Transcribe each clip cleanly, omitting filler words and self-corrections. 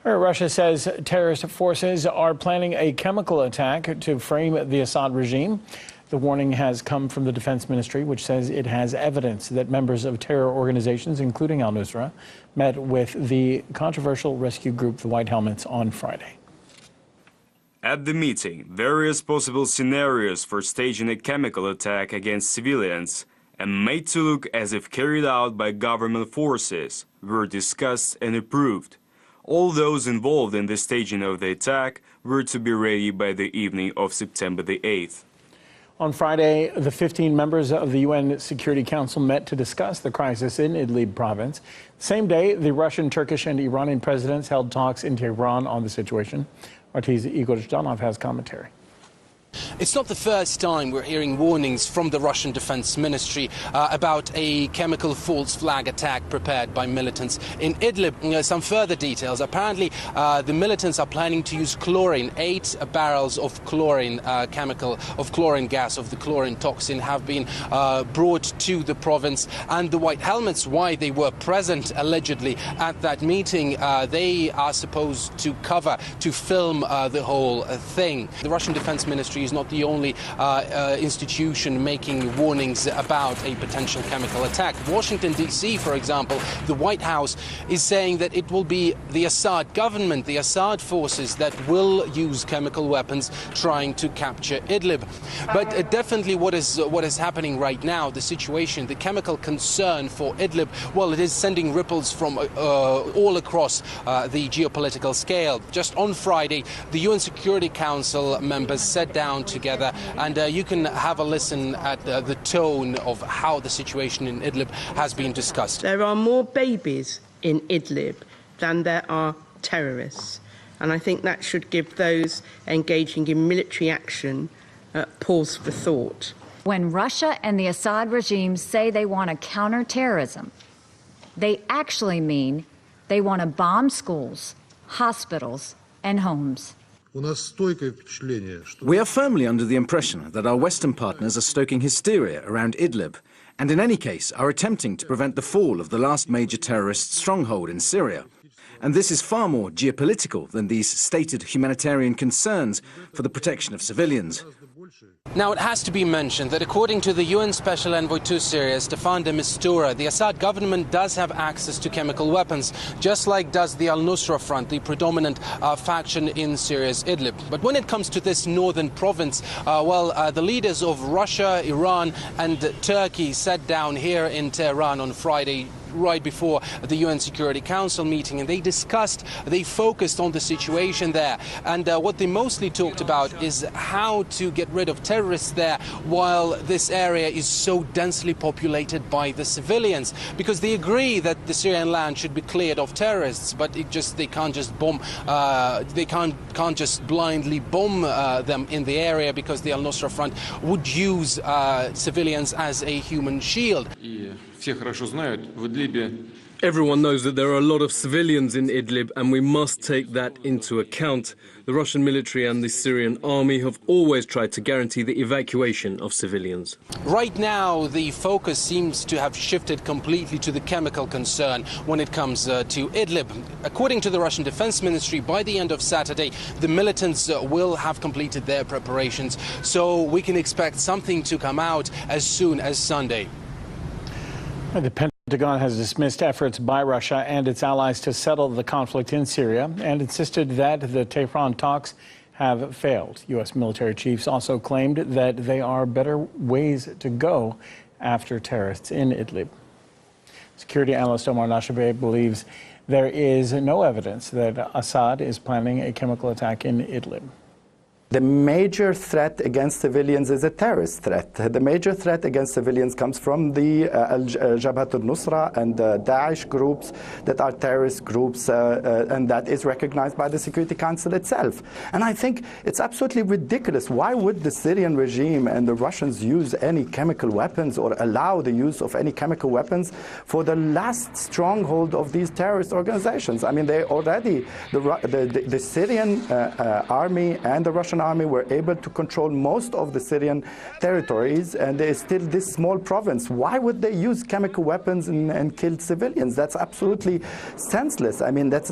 Russia says terrorist forces are planning a chemical attack to frame the Assad regime. The warning has come from the Defense Ministry, which says it has evidence that members of terror organizations, including al-Nusra, met with the controversial rescue group, the White Helmets, on Friday. At the meeting, various possible scenarios for staging a chemical attack against civilians and made to look as if carried out by government forces were discussed and approved. All those involved in the staging of the attack were to be ready by the evening of September the 8th. On Friday, the 15 members of the UN Security Council met to discuss the crisis in Idlib province. Same day, the Russian, Turkish, and Iranian presidents held talks in Tehran on the situation. RT's Igor Zhdanov has commentary. It's not the first time we're hearing warnings from the Russian Defense Ministry about a chemical false flag attack prepared by militants in Idlib. Some further details. Apparently, the militants are planning to use chlorine. 8 barrels of chlorine chlorine gas, of the chlorine toxin, have been brought to the province. And the White Helmets, why they were present allegedly at that meeting, they are supposed to film the whole thing. The Russian Defense Ministry is not the only institution making warnings about a potential chemical attack. Washington, D.C., for example, the White House is saying that it will be the Assad government, the Assad forces, that will use chemical weapons trying to capture Idlib. But definitely what is happening right now, the situation, the chemical concern for Idlib, well, it is sending ripples from all across the geopolitical scale. Just on Friday, the UN Security Council members sat down together, and you can have a listen at the tone of how the situation in Idlib has been discussed. There are more babies in Idlib than there are terrorists, and I think that should give those engaging in military action pause for thought. When Russia and the Assad regime say they want to counter terrorism, they actually mean they want to bomb schools, hospitals, and homes. We are firmly under the impression that our Western partners are stoking hysteria around Idlib, and in any case are attempting to prevent the fall of the last major terrorist stronghold in Syria. And this is far more geopolitical than these stated humanitarian concerns for the protection of civilians. Now, it has to be mentioned that according to the UN Special Envoy to Syria, Staffan de Mistura, the Assad government does have access to chemical weapons, just like does the al-Nusra Front, the predominant faction in Syria's Idlib. But when it comes to this northern province, the leaders of Russia, Iran and Turkey sat down here in Tehran on Friday, right before the UN Security Council meeting, and they focused on the situation there. And what they mostly talked about is how to get rid of terrorists there while this area is so densely populated by the civilians. Because they agree that the Syrian land should be cleared of terrorists, but they can't just bomb, they can't just blindly bomb them in the area, because the al-Nusra Front would use civilians as a human shield. Everyone knows that there are a lot of civilians in Idlib, and we must take that into account. The Russian military and the Syrian army have always tried to guarantee the evacuation of civilians. Right now, the focus seems to have shifted completely to the chemical concern when it comes to Idlib. According to the Russian Defense Ministry, by the end of Saturday, the militants will have completed their preparations, so we can expect something to come out as soon as Sunday. The Pentagon has dismissed efforts by Russia and its allies to settle the conflict in Syria and insisted that the Tehran talks have failed. U.S. military chiefs also claimed that there are better ways to go after terrorists in Idlib. Security analyst Omar Nashabeh believes there is no evidence that Assad is planning a chemical attack in Idlib. The major threat against civilians is a terrorist threat. The major threat against civilians comes from the Jabhat al-Nusra and Daesh groups that are terrorist groups, and that is recognized by the Security Council itself. And I think it's absolutely ridiculous. Why would the Syrian regime and the Russians use any chemical weapons or allow the use of any chemical weapons for the last stronghold of these terrorist organizations? I mean, they already, the Syrian army and the Russian Syrian army were able to control most of the Syrian territories, and there is still this small province. Why would they use chemical weapons and kill civilians? That's absolutely senseless. I mean, that's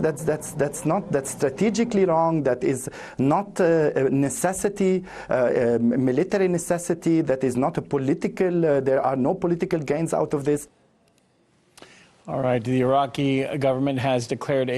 strategically wrong. That is not a necessity, military necessity. That is not a political. There are no political gains out of this. All right. The Iraqi government has declared a